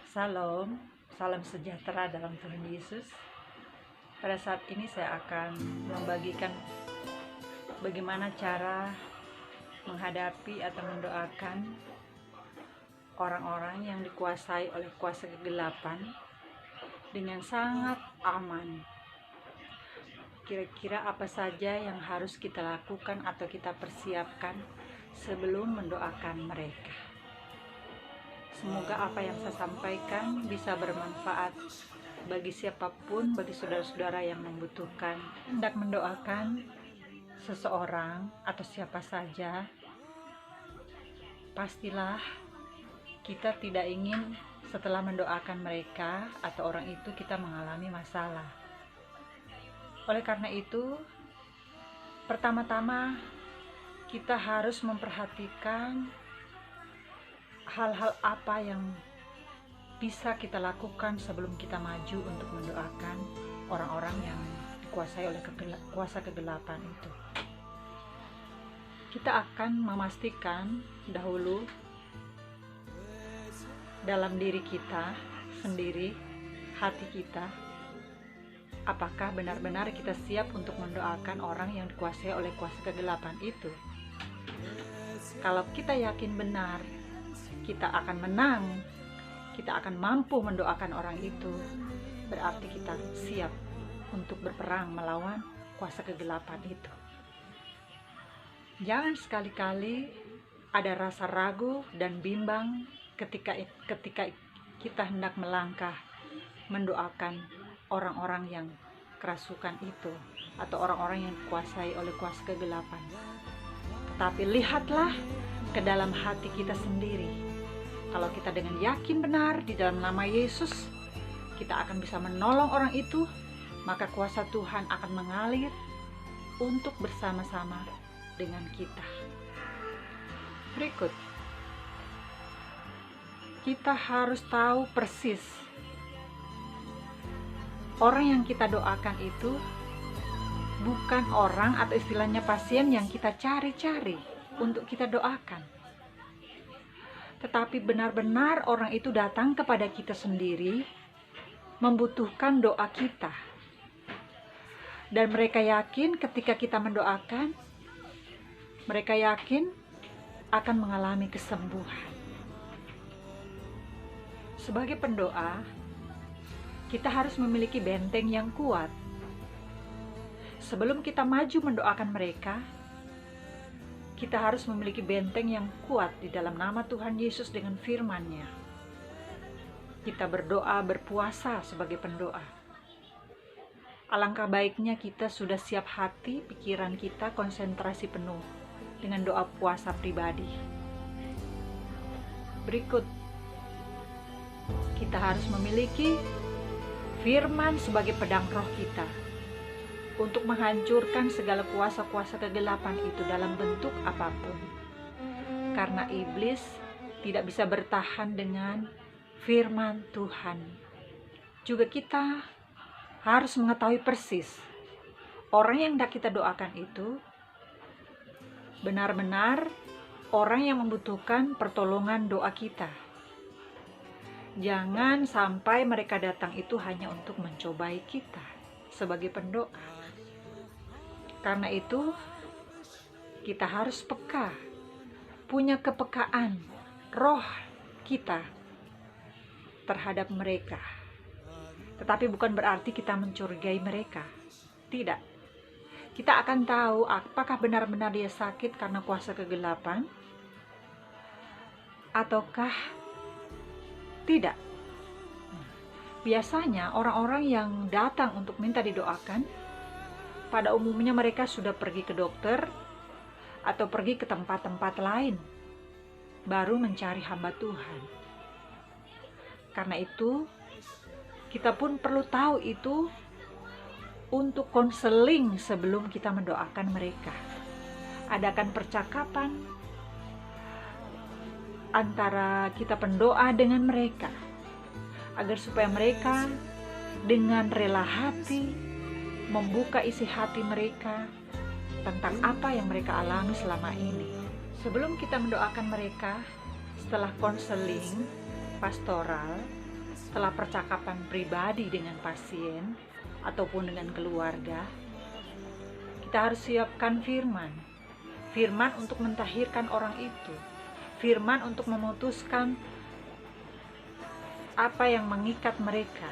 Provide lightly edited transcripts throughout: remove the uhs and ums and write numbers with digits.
Salam, salam sejahtera dalam Tuhan Yesus. Pada saat ini saya akan membagikan bagaimana cara menghadapi atau mendoakan orang-orang yang dikuasai oleh kuasa kegelapan dengan sangat aman. Kira-kira apa saja yang harus kita lakukan atau kita persiapkan sebelum mendoakan mereka. Semoga apa yang saya sampaikan bisa bermanfaat bagi siapapun, bagi saudara-saudara yang membutuhkan. Hendak mendoakan seseorang atau siapa saja, pastilah kita tidak ingin setelah mendoakan mereka atau orang itu kita mengalami masalah. Oleh karena itu, pertama-tama kita harus memperhatikan hal-hal apa yang bisa kita lakukan sebelum kita maju untuk mendoakan orang-orang yang dikuasai oleh kuasa kegelapan itu. Kita akan memastikan dahulu dalam diri kita sendiri, hati kita, apakah benar-benar kita siap untuk mendoakan orang yang dikuasai oleh kuasa kegelapan itu. Kalau kita yakin benar kita akan menang, kita akan mampu mendoakan orang itu, berarti kita siap untuk berperang melawan kuasa kegelapan itu. Jangan sekali-kali ada rasa ragu dan bimbang ketika kita hendak melangkah mendoakan orang-orang yang kerasukan itu atau orang-orang yang dikuasai oleh kuasa kegelapan. Tetapi lihatlah ke dalam hati kita sendiri. Kalau kita dengan yakin benar di dalam nama Yesus, kita akan bisa menolong orang itu, maka kuasa Tuhan akan mengalir untuk bersama-sama dengan kita. Berikut, kita harus tahu persis orang yang kita doakan itu bukan orang atau istilahnya pasien yang kita cari-cari untuk kita doakan. Tetapi benar-benar orang itu datang kepada kita sendiri, membutuhkan doa kita. Dan mereka yakin ketika kita mendoakan, mereka yakin akan mengalami kesembuhan. Sebagai pendoa, kita harus memiliki benteng yang kuat. Sebelum kita maju mendoakan mereka, kita harus memiliki benteng yang kuat di dalam nama Tuhan Yesus dengan firman-Nya. Kita berdoa, berpuasa sebagai pendoa. Alangkah baiknya kita sudah siap hati, pikiran kita konsentrasi penuh dengan doa puasa pribadi. Berikut, kita harus memiliki firman sebagai pedang roh kita untuk menghancurkan segala kuasa-kuasa kegelapan itu dalam bentuk apapun. Karena iblis tidak bisa bertahan dengan firman Tuhan. Juga kita harus mengetahui persis orang yang hendak kita doakan itu benar-benar orang yang membutuhkan pertolongan doa kita. Jangan sampai mereka datang itu hanya untuk mencobai kita sebagai pendoa. Karena itu, kita harus peka, punya kepekaan roh kita terhadap mereka. Tetapi bukan berarti kita mencurigai mereka. Tidak. Kita akan tahu apakah benar-benar dia sakit karena kuasa kegelapan ataukah tidak. Biasanya orang-orang yang datang untuk minta didoakan, pada umumnya mereka sudah pergi ke dokter atau pergi ke tempat-tempat lain, baru mencari hamba Tuhan. Karena itu, kita pun perlu tahu itu untuk konseling sebelum kita mendoakan mereka. Adakan percakapan antara kita pendoa dengan mereka, agar supaya mereka dengan rela hati membuka isi hati mereka tentang apa yang mereka alami selama ini. Sebelum kita mendoakan mereka, setelah konseling pastoral, setelah percakapan pribadi dengan pasien ataupun dengan keluarga, kita harus siapkan firman untuk mentahirkan orang itu, firman untuk memutuskan apa yang mengikat mereka,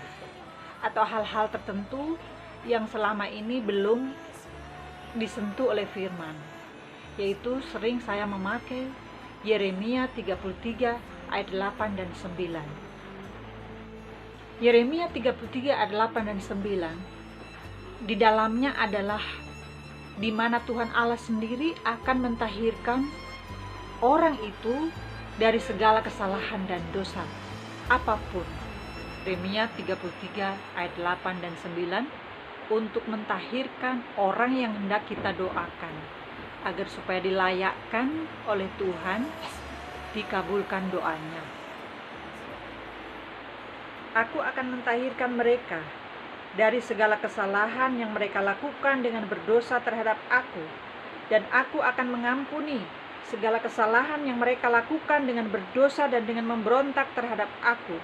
atau hal-hal tertentu yang selama ini belum disentuh oleh firman, yaitu sering saya memakai Yeremia 33 ayat 8 dan 9. Yeremia 33 ayat 8 dan 9, di dalamnya adalah di mana Tuhan Allah sendiri akan mentahirkan orang itu dari segala kesalahan dan dosa apapun. Yeremia 33 ayat 8 dan 9, untuk mentahirkan orang yang hendak kita doakan, agar supaya dilayakkan oleh Tuhan, dikabulkan doanya. Aku akan mentahirkan mereka dari segala kesalahan yang mereka lakukan dengan berdosa terhadap aku, dan aku akan mengampuni segala kesalahan yang mereka lakukan dengan berdosa dan dengan memberontak terhadap aku.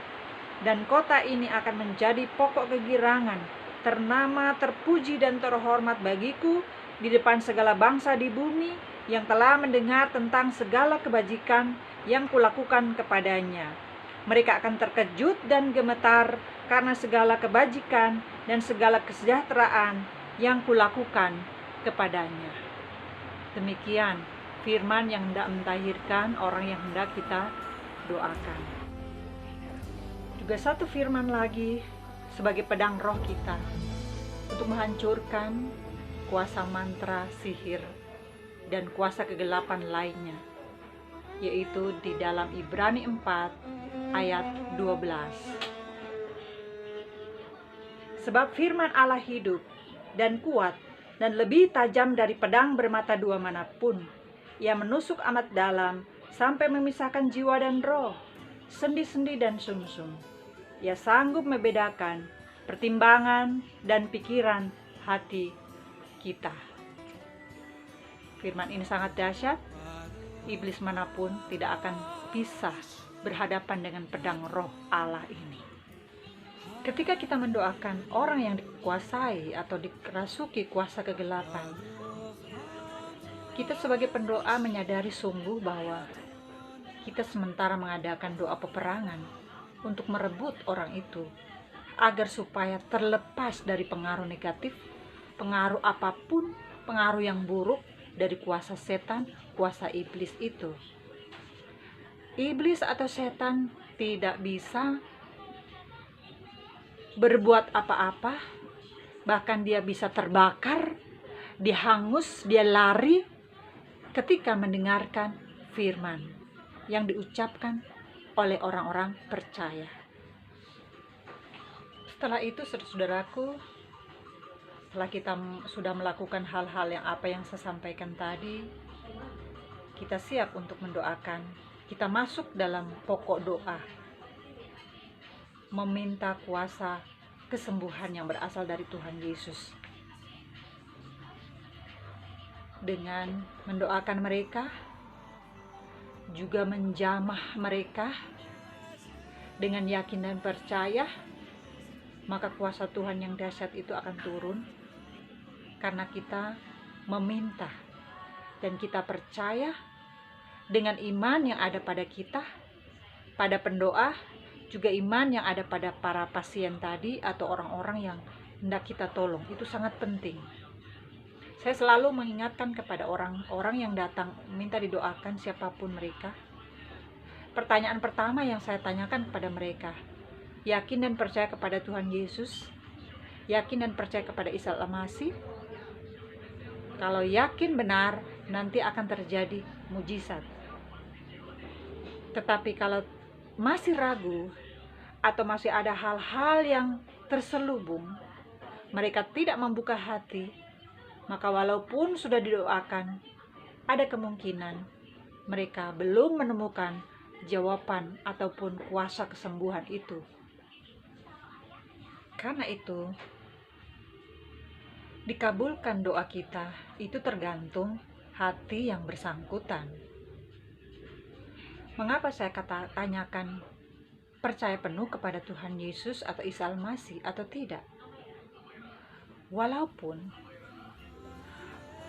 Dan kota ini akan menjadi pokok kegirangan, ternama, terpuji dan terhormat bagiku di depan segala bangsa di bumi yang telah mendengar tentang segala kebajikan yang kulakukan kepadanya. Mereka akan terkejut dan gemetar karena segala kebajikan dan segala kesejahteraan yang kulakukan kepadanya. Demikian firman yang hendak mentahirkan orang yang hendak kita doakan. Juga satu firman lagi sebagai pedang roh kita untuk menghancurkan kuasa mantra, sihir, dan kuasa kegelapan lainnya, yaitu di dalam Ibrani 4 ayat 12. Sebab firman Allah hidup dan kuat dan lebih tajam dari pedang bermata dua manapun. Ia menusuk amat dalam sampai memisahkan jiwa dan roh, sendi-sendi dan sumsum. Ia sanggup membedakan pertimbangan dan pikiran hati kita. Firman ini sangat dahsyat. Iblis manapun tidak akan bisa berhadapan dengan pedang roh Allah ini. Ketika kita mendoakan orang yang dikuasai atau dikerasuki kuasa kegelapan, kita sebagai pendoa menyadari sungguh bahwa kita sementara mengadakan doa peperangan untuk merebut orang itu, agar supaya terlepas dari pengaruh negatif, pengaruh apapun, pengaruh yang buruk dari kuasa setan, kuasa iblis itu. Iblis atau setan tidak bisa berbuat apa-apa, bahkan dia bisa terbakar, dia hangus, dia lari ketika mendengarkan firman yang diucapkan oleh orang-orang percaya. Setelah itu, saudaraku, setelah kita sudah melakukan hal-hal yang apa yang saya sampaikan tadi, kita siap untuk mendoakan. Kita masuk dalam pokok doa, meminta kuasa kesembuhan yang berasal dari Tuhan Yesus. Dengan mendoakan mereka, juga menjamah mereka dengan yakin dan percaya, maka kuasa Tuhan yang dahsyat itu akan turun, karena kita meminta dan kita percaya dengan iman yang ada pada kita, pada pendoa, juga iman yang ada pada para pasien tadi atau orang-orang yang hendak kita tolong. Itu sangat penting. Saya selalu mengingatkan kepada orang-orang yang datang minta didoakan, siapapun mereka. Pertanyaan pertama yang saya tanyakan kepada mereka, yakin dan percaya kepada Tuhan Yesus? Yakin dan percaya kepada Isa Al-Masih? Kalau yakin benar, nanti akan terjadi mujizat. Tetapi kalau masih ragu atau masih ada hal-hal yang terselubung, mereka tidak membuka hati, maka walaupun sudah didoakan, ada kemungkinan mereka belum menemukan jawaban ataupun kuasa kesembuhan itu. Karena itu, dikabulkan doa kita itu tergantung hati yang bersangkutan. Mengapa saya tanyakan percaya penuh kepada Tuhan Yesus atau Isa Al-Masih atau tidak. Walaupun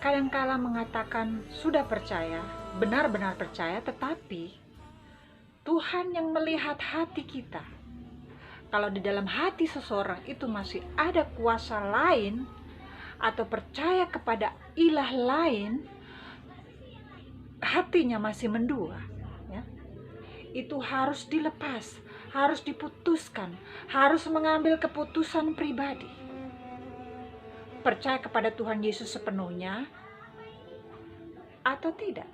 kadangkala mengatakan sudah percaya, benar-benar percaya, tetapi Tuhan yang melihat hati kita. Kalau di dalam hati seseorang itu masih ada kuasa lain atau percaya kepada ilah lain, hatinya masih mendua, ya, itu harus dilepas, harus diputuskan, harus mengambil keputusan pribadi. Percaya kepada Tuhan Yesus sepenuhnya atau tidak.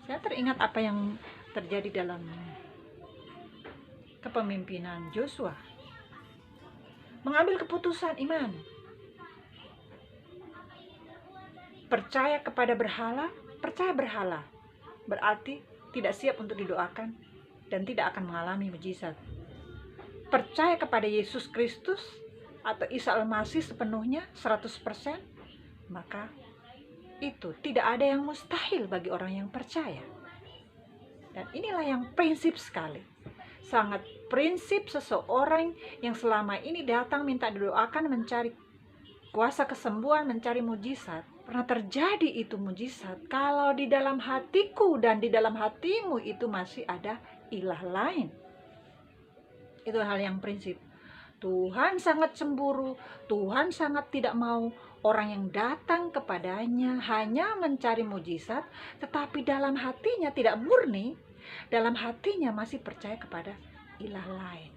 Saya teringat apa yang terjadi dalam kepemimpinan Yosua. Mengambil keputusan iman. Percaya kepada berhala, percaya berhala. Berarti tidak siap untuk didoakan dan tidak akan mengalami mujizat. Percaya kepada Yesus Kristus atau Isa Al-Masih sepenuhnya 100%, maka itu tidak ada yang mustahil bagi orang yang percaya. Dan inilah yang prinsip sekali, sangat prinsip seseorang yang selama ini datang minta didoakan, mencari kuasa kesembuhan, mencari mujizat. Pernah terjadi itu mujizat kalau di dalam hatiku dan di dalam hatimu itu masih ada ilah lain. Itu hal yang prinsip. Tuhan sangat cemburu, Tuhan sangat tidak mau orang yang datang kepadanya hanya mencari mujizat, tetapi dalam hatinya tidak murni, dalam hatinya masih percaya kepada ilah lain.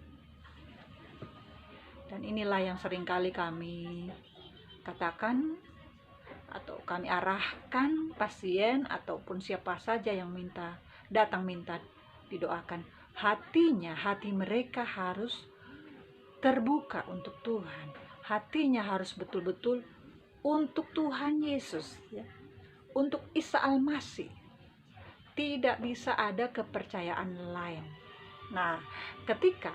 Dan inilah yang seringkali kami katakan atau kami arahkan pasien ataupun siapa saja yang datang minta didoakan. Hatinya, hati mereka harus terbuka untuk Tuhan. Hatinya harus betul-betul untuk Tuhan Yesus, ya. Untuk Isa Al-Masih. Tidak bisa ada kepercayaan lain. Nah, ketika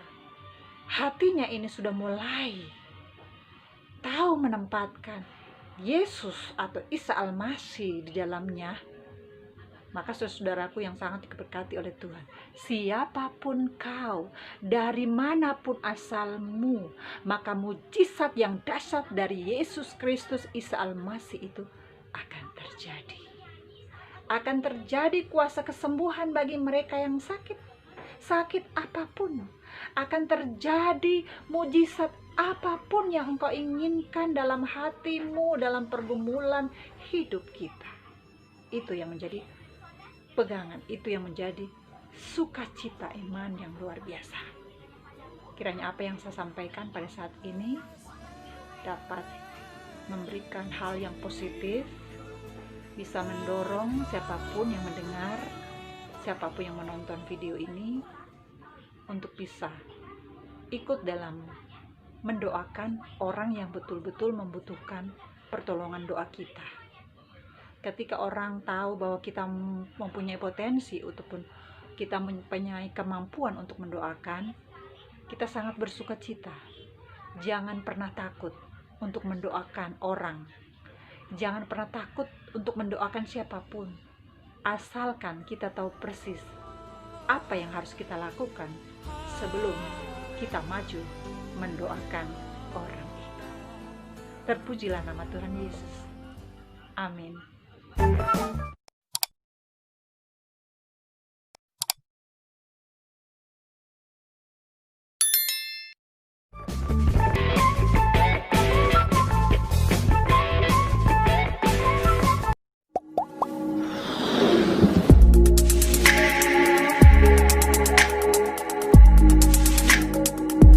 hatinya ini sudah mulai tahu menempatkan Yesus atau Isa Al-Masih di dalamnya, maka saudaraku yang sangat diberkati oleh Tuhan, siapapun kau, dari manapun asalmu, maka mujizat yang dahsyat dari Yesus Kristus Isa Al-Masih itu akan terjadi. Akan terjadi kuasa kesembuhan bagi mereka yang sakit, sakit apapun. Akan terjadi mujizat apapun yang engkau inginkan dalam hatimu, dalam pergumulan hidup kita. Itu yang menjadi pegangan, itu yang menjadi sukacita iman yang luar biasa. Kiranya apa yang saya sampaikan pada saat ini dapat memberikan hal yang positif, bisa mendorong siapapun yang mendengar, siapapun yang menonton video ini untuk bisa ikut dalam mendoakan orang yang betul-betul membutuhkan pertolongan doa kita. Ketika orang tahu bahwa kita mempunyai potensi ataupun kita mempunyai kemampuan untuk mendoakan, kita sangat bersukacita. Jangan pernah takut untuk mendoakan orang. Jangan pernah takut untuk mendoakan siapapun. Asalkan kita tahu persis apa yang harus kita lakukan sebelum kita maju mendoakan orang itu. Terpujilah nama Tuhan Yesus. Amin.